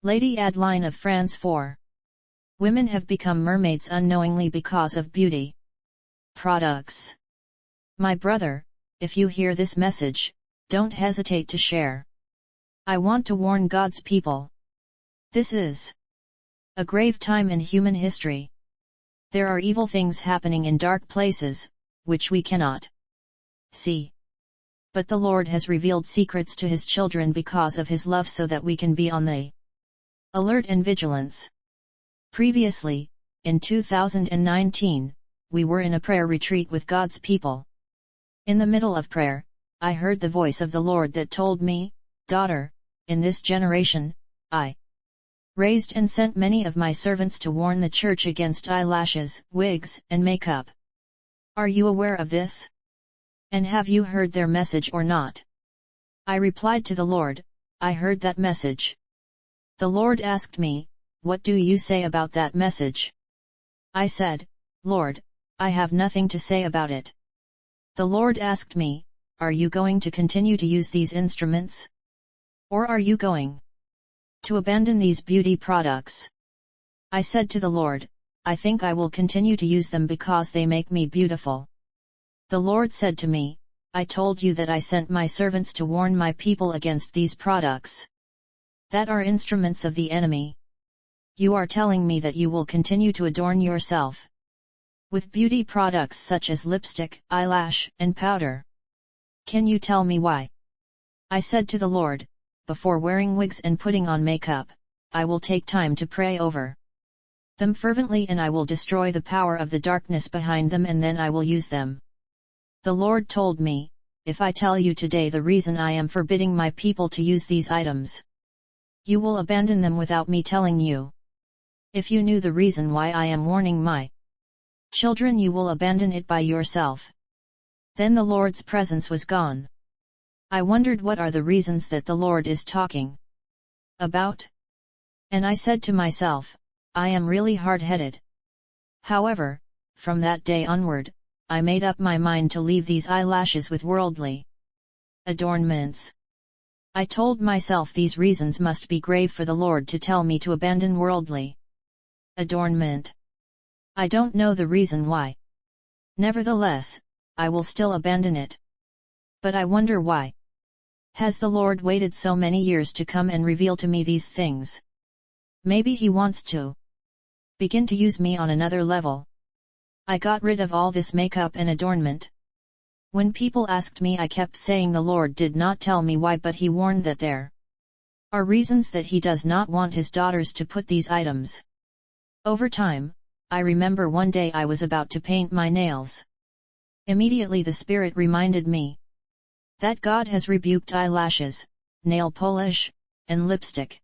Lady Adeline of France 4. Women have become mermaids unknowingly because of beauty products. My brother, if you hear this message, don't hesitate to share. I want to warn God's people. This is a grave time in human history. There are evil things happening in dark places, which we cannot see. But the Lord has revealed secrets to His children because of His love so that we can be on the alert and vigilance. Previously, in 2019, we were in a prayer retreat with God's people. In the middle of prayer, I heard the voice of the Lord that told me, "Daughter, in this generation, I raised and sent many of my servants to warn the church against eyelashes, wigs, and makeup. Are you aware of this? And have you heard their message or not?" I replied to the Lord, "I heard that message." The Lord asked me, "What do you say about that message?" I said, "Lord, I have nothing to say about it." The Lord asked me, "Are you going to continue to use these instruments? Or are you going to abandon these beauty products?" I said to the Lord, "I think I will continue to use them because they make me beautiful." The Lord said to me, "I told you that I sent my servants to warn my people against these products that are instruments of the enemy. You are telling me that you will continue to adorn yourself with beauty products such as lipstick, eyelash, and powder. Can you tell me why?" I said to the Lord, "Before wearing wigs and putting on makeup, I will take time to pray over them fervently and I will destroy the power of the darkness behind them and then I will use them." The Lord told me, "If I tell you today the reason I am forbidding my people to use these items, you will abandon them without me telling you. If you knew the reason why I am warning my children, you will abandon it by yourself." Then the Lord's presence was gone. I wondered what are the reasons that the Lord is talking about? And I said to myself, I am really hard-headed. However, from that day onward, I made up my mind to leave these eyelashes with worldly adornments. I told myself these reasons must be grave for the Lord to tell me to abandon worldly adornment. I don't know the reason why. Nevertheless, I will still abandon it. But I wonder why. Has the Lord waited so many years to come and reveal to me these things? Maybe He wants to begin to use me on another level. I got rid of all this makeup and adornment. When people asked me, I kept saying the Lord did not tell me why, but He warned that there are reasons that He does not want His daughters to put these items. Over time, I remember one day I was about to paint my nails. Immediately the Spirit reminded me that God has rebuked eyelashes, nail polish, and lipstick.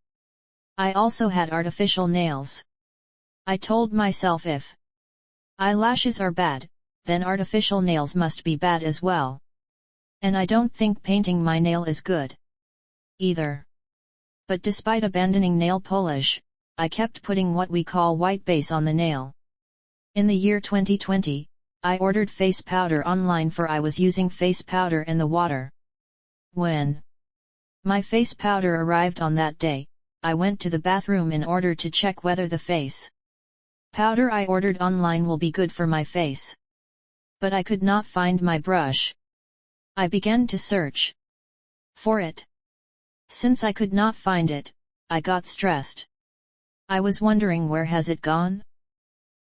I also had artificial nails. I told myself if eyelashes are bad, then artificial nails must be bad as well. And I don't think painting my nail is good either. But despite abandoning nail polish, I kept putting what we call white base on the nail. In the year 2020, I ordered face powder online, for I was using face powder in the water. When my face powder arrived on that day, I went to the bathroom in order to check whether the face powder I ordered online will be good for my face. But I could not find my brush. I began to search for it. Since I could not find it, I got stressed. I was wondering, where has it gone?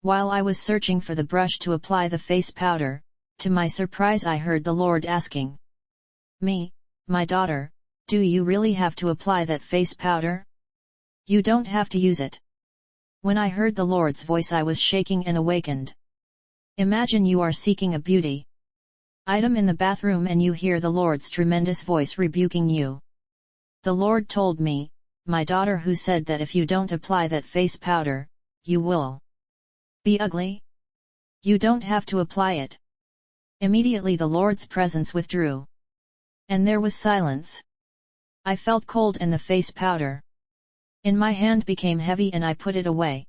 While I was searching for the brush to apply the face powder, to my surprise I heard the Lord asking me, "My daughter, do you really have to apply that face powder? You don't have to use it." When I heard the Lord's voice, I was shaking and awakened. Imagine you are seeking a beauty item in the bathroom and you hear the Lord's tremendous voice rebuking you. The Lord told me, "My daughter, who said that if you don't apply that face powder, you will be ugly? You don't have to apply it." Immediately the Lord's presence withdrew. And there was silence. I felt cold and the face powder in my hand became heavy and I put it away.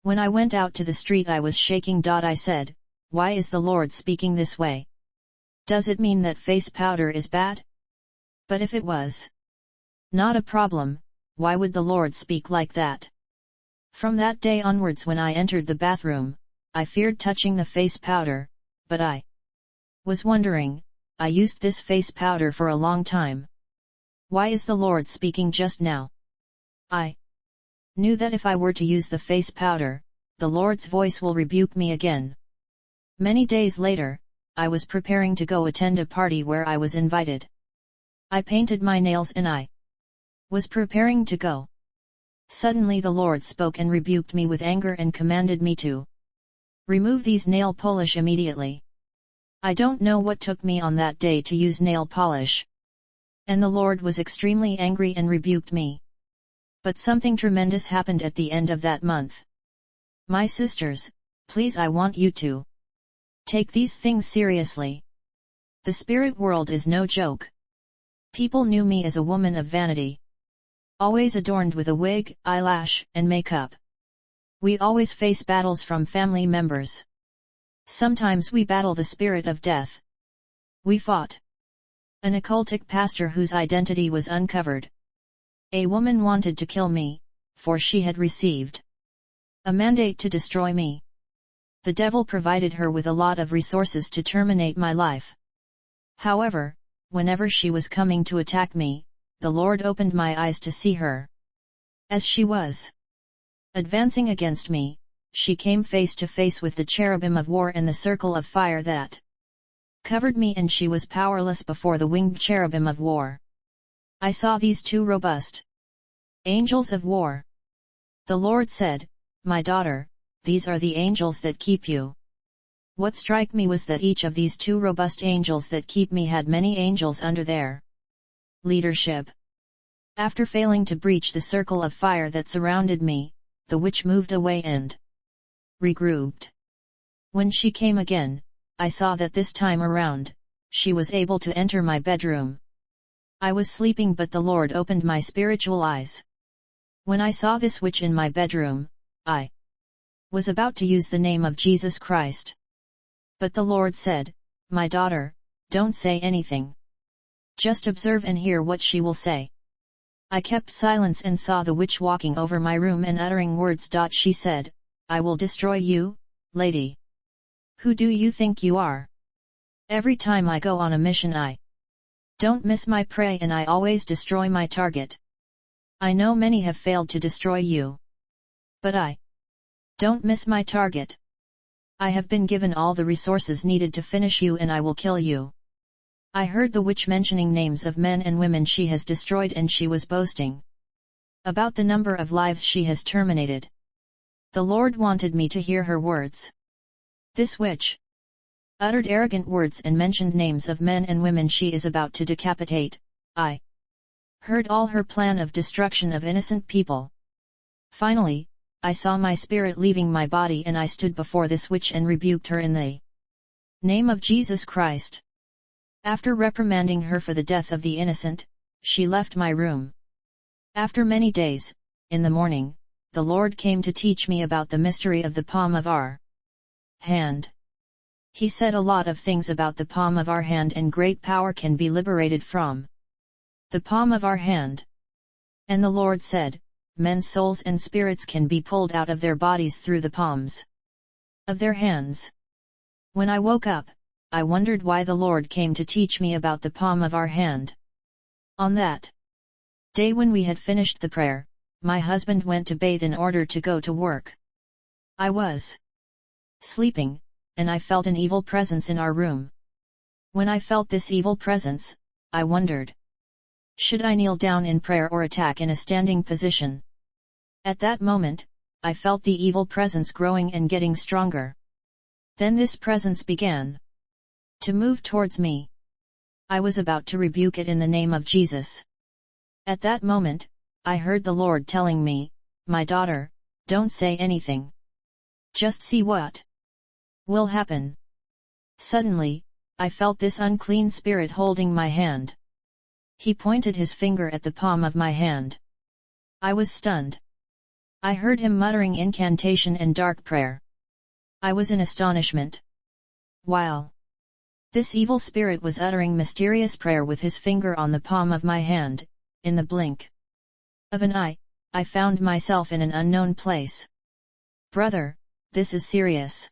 When I went out to the street I was shaking. I said, "Why is the Lord speaking this way? Does it mean that face powder is bad?" But if it was not a problem, why would the Lord speak like that? From that day onwards, when I entered the bathroom, I feared touching the face powder, but I was wondering, I used this face powder for a long time. Why is the Lord speaking just now? I knew that if I were to use the face powder, the Lord's voice will rebuke me again. Many days later, I was preparing to go attend a party where I was invited. I painted my nails and I was preparing to go. Suddenly the Lord spoke and rebuked me with anger and commanded me to remove these nail polish immediately. I don't know what took me on that day to use nail polish. And the Lord was extremely angry and rebuked me. But something tremendous happened at the end of that month. My sisters, please, I want you to take these things seriously. The spirit world is no joke. People knew me as a woman of vanity, always adorned with a wig, eyelash, and makeup. We always face battles from family members. Sometimes we battle the spirit of death. We fought an occultic pastor whose identity was uncovered. A woman wanted to kill me, for she had received a mandate to destroy me. The devil provided her with a lot of resources to terminate my life. However, whenever she was coming to attack me, the Lord opened my eyes to see her. As she was advancing against me, she came face to face with the cherubim of war and the circle of fire that covered me, and she was powerless before the winged cherubim of war. I saw these two robust angels of war. The Lord said, "My daughter, these are the angels that keep you." What struck me was that each of these two robust angels that keep me had many angels under their leadership. After failing to breach the circle of fire that surrounded me, the witch moved away and regrouped. When she came again, I saw that this time around, she was able to enter my bedroom. I was sleeping, but the Lord opened my spiritual eyes. When I saw this witch in my bedroom, I was about to use the name of Jesus Christ. But the Lord said, "My daughter, don't say anything. Just observe and hear what she will say." I kept silence and saw the witch walking over my room and uttering words. She said, "I will destroy you, lady. Who do you think you are? Every time I go on a mission, I don't miss my prey, and I always destroy my target. I know many have failed to destroy you. But I don't miss my target. I have been given all the resources needed to finish you, and I will kill you." I heard the witch mentioning names of men and women she has destroyed, and she was boasting about the number of lives she has terminated. The Lord wanted me to hear her words. This witch uttered arrogant words and mentioned names of men and women she is about to decapitate. I heard all her plan of destruction of innocent people. Finally, I saw my spirit leaving my body, and I stood before this witch and rebuked her in the name of Jesus Christ. After reprimanding her for the death of the innocent, she left my room. After many days, in the morning, the Lord came to teach me about the mystery of the palm of our hand. He said a lot of things about the palm of our hand, and great power can be liberated from the palm of our hand. And the Lord said, men's souls and spirits can be pulled out of their bodies through the palms of their hands. When I woke up, I wondered why the Lord came to teach me about the palm of our hand. On that day, when we had finished the prayer, my husband went to bathe in order to go to work. I was sleeping, and I felt an evil presence in our room. When I felt this evil presence, I wondered, should I kneel down in prayer or attack in a standing position? At that moment, I felt the evil presence growing and getting stronger. Then this presence began to move towards me. I was about to rebuke it in the name of Jesus. At that moment, I heard the Lord telling me, "My daughter, don't say anything. Just see what will happen." Suddenly, I felt this unclean spirit holding my hand. He pointed his finger at the palm of my hand. I was stunned. I heard him muttering incantation and dark prayer. I was in astonishment. While this evil spirit was uttering mysterious prayer with his finger on the palm of my hand, in the blink of an eye, I found myself in an unknown place. Brother, this is serious.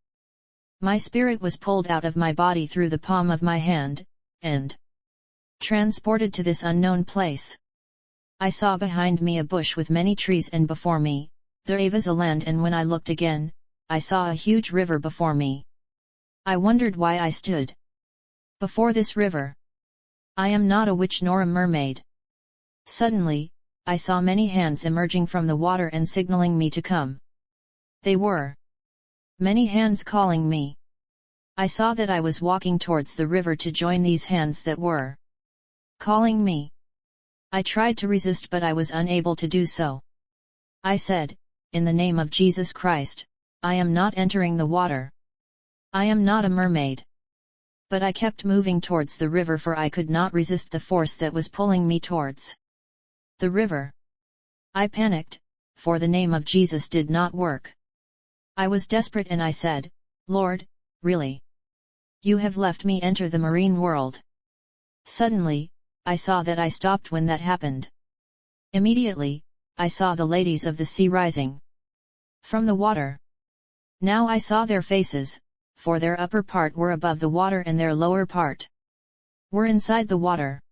My spirit was pulled out of my body through the palm of my hand, and transported to this unknown place. I saw behind me a bush with many trees, and before me, there was a land, and when I looked again, I saw a huge river before me. I wondered why I stood before this river. I am not a witch nor a mermaid. Suddenly, I saw many hands emerging from the water and signaling me to come. They were many hands calling me. I saw that I was walking towards the river to join these hands that were calling me. I tried to resist, but I was unable to do so. I said, "In the name of Jesus Christ, I am not entering the water. I am not a mermaid." But I kept moving towards the river, for I could not resist the force that was pulling me towards the river. I panicked, for the name of Jesus did not work. I was desperate, and I said, "Lord, really? You have left me enter the marine world?" Suddenly, I saw that I stopped when that happened. Immediately, I saw the ladies of the sea rising from the water. Now I saw their faces, for their upper part were above the water and their lower part were inside the water.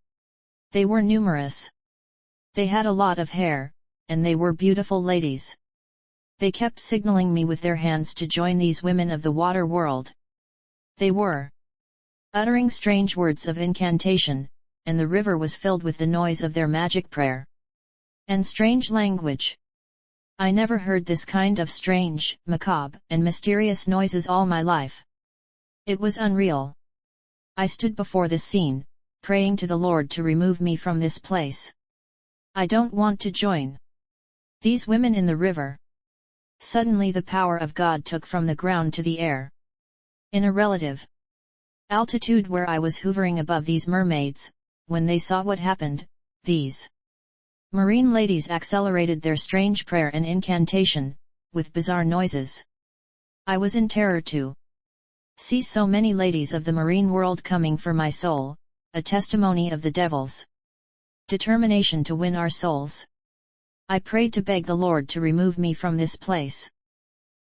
They were numerous. They had a lot of hair, and they were beautiful ladies. They kept signaling me with their hands to join these women of the water world. They were uttering strange words of incantation, and the river was filled with the noise of their magic prayer and strange language. I never heard this kind of strange, macabre, and mysterious noises all my life. It was unreal. I stood before this scene, praying to the Lord to remove me from this place. I don't want to join these women in the river. Suddenly the power of God took from the ground to the air. In a relative altitude where I was hovering above these mermaids, when they saw what happened, these marine ladies accelerated their strange prayer and incantation, with bizarre noises. I was in terror to see so many ladies of the marine world coming for my soul, a testimony of the devil's determination to win our souls. I prayed to beg the Lord to remove me from this place.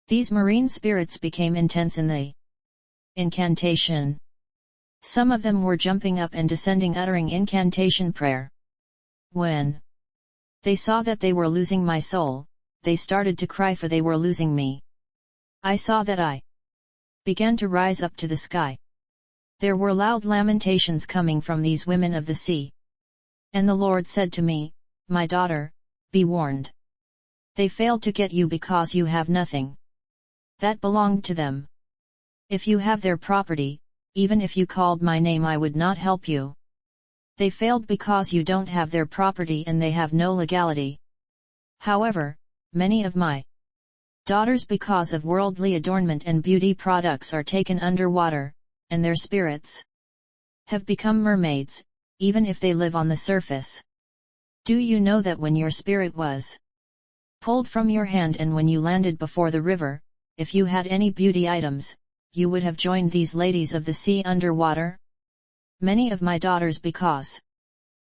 These marine spirits became intense in the incantation. Some of them were jumping up and descending, uttering incantation prayer. When they saw that they were losing my soul, they started to cry, for they were losing me. I saw that I began to rise up to the sky. There were loud lamentations coming from these women of the sea. And the Lord said to me, "My daughter, be warned. They failed to get you because you have nothing that belonged to them. If you have their property, even if you called my name, I would not help you. They failed because you don't have their property and they have no legality. However, many of my daughters, because of worldly adornment and beauty products, are taken underwater, and their spirits have become mermaids, even if they live on the surface. Do you know that when your spirit was pulled from your hand and when you landed before the river, if you had any beauty items, you would have joined these ladies of the sea underwater? Many of my daughters, because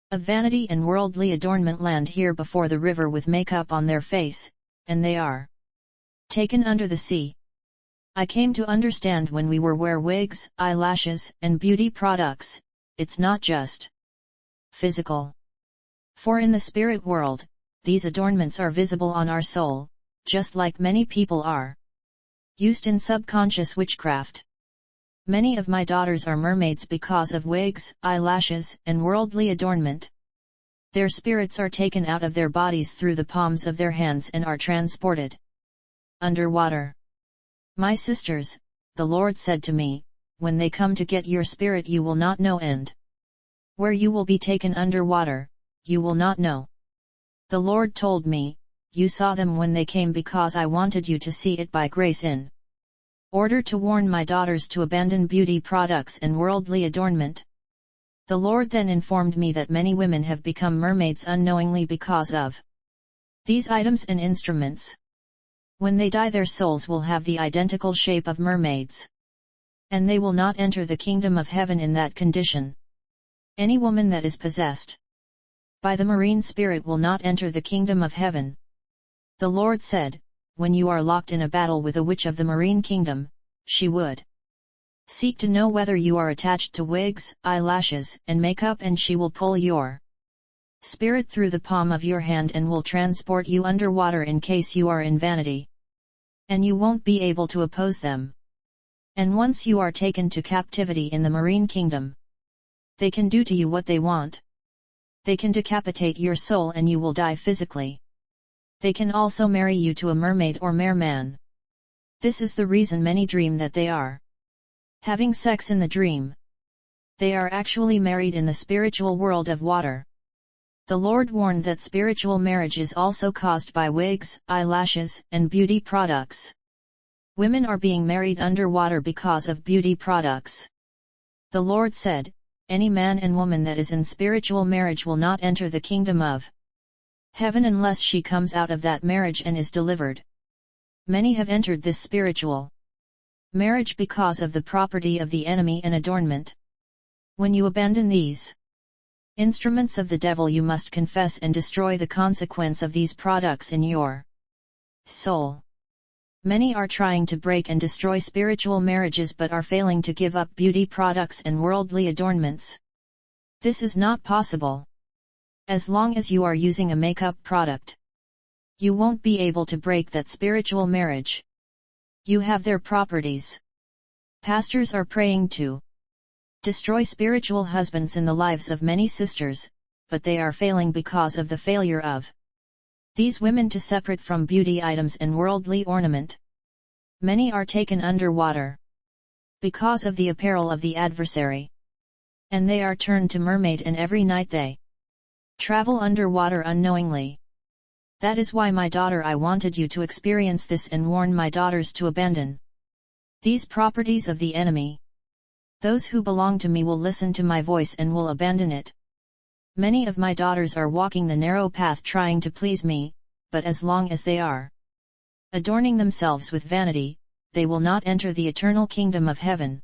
of vanity and worldly adornment, land here before the river with makeup on their face, and they are taken under the sea. I came to understand when we wear wigs, eyelashes, and beauty products, it's not just physical. For in the spirit world, these adornments are visible on our soul, just like many people are used in subconscious witchcraft. Many of my daughters are mermaids because of wigs, eyelashes, and worldly adornment. Their spirits are taken out of their bodies through the palms of their hands and are transported underwater. My sisters, the Lord said to me, when they come to get your spirit, you will not know, and where you will be taken underwater, you will not know. The Lord told me, you saw them when they came because I wanted you to see it by grace, in order to warn my daughters to abandon beauty products and worldly adornment. The Lord then informed me that many women have become mermaids unknowingly because of these items and instruments. When they die, their souls will have the identical shape of mermaids, and they will not enter the kingdom of heaven in that condition. Any woman that is possessed by the marine spirit will not enter the kingdom of heaven. The Lord said, when you are locked in a battle with a witch of the marine kingdom, she would seek to know whether you are attached to wigs, eyelashes, and makeup, and she will pull your spirit through the palm of your hand and will transport you underwater in case you are in vanity. And you won't be able to oppose them. And once you are taken to captivity in the marine kingdom, they can do to you what they want. They can decapitate your soul and you will die physically. They can also marry you to a mermaid or merman. This is the reason many dream that they are having sex in the dream. They are actually married in the spiritual world of water. The Lord warned that spiritual marriage is also caused by wigs, eyelashes, and beauty products. Women are being married underwater because of beauty products. The Lord said, any man and woman that is in spiritual marriage will not enter the kingdom of heaven unless she comes out of that marriage and is delivered. Many have entered this spiritual marriage because of the property of the enemy and adornment. When you abandon these instruments of the devil, you must confess and destroy the consequence of these products in your soul. Many are trying to break and destroy spiritual marriages but are failing to give up beauty products and worldly adornments. This is not possible. As long as you are using a makeup product, you won't be able to break that spiritual marriage. You have their properties. Pastors are praying to destroy spiritual husbands in the lives of many sisters, but they are failing because of the failure of these women to separate from beauty items and worldly ornament. Many are taken underwater because of the apparel of the adversary, and they are turned to mermaid, and every night they travel underwater unknowingly. That is why, my daughter, I wanted you to experience this and warn my daughters to abandon these properties of the enemy. Those who belong to me will listen to my voice and will abandon it. Many of my daughters are walking the narrow path trying to please me, but as long as they are adorning themselves with vanity, they will not enter the eternal kingdom of heaven.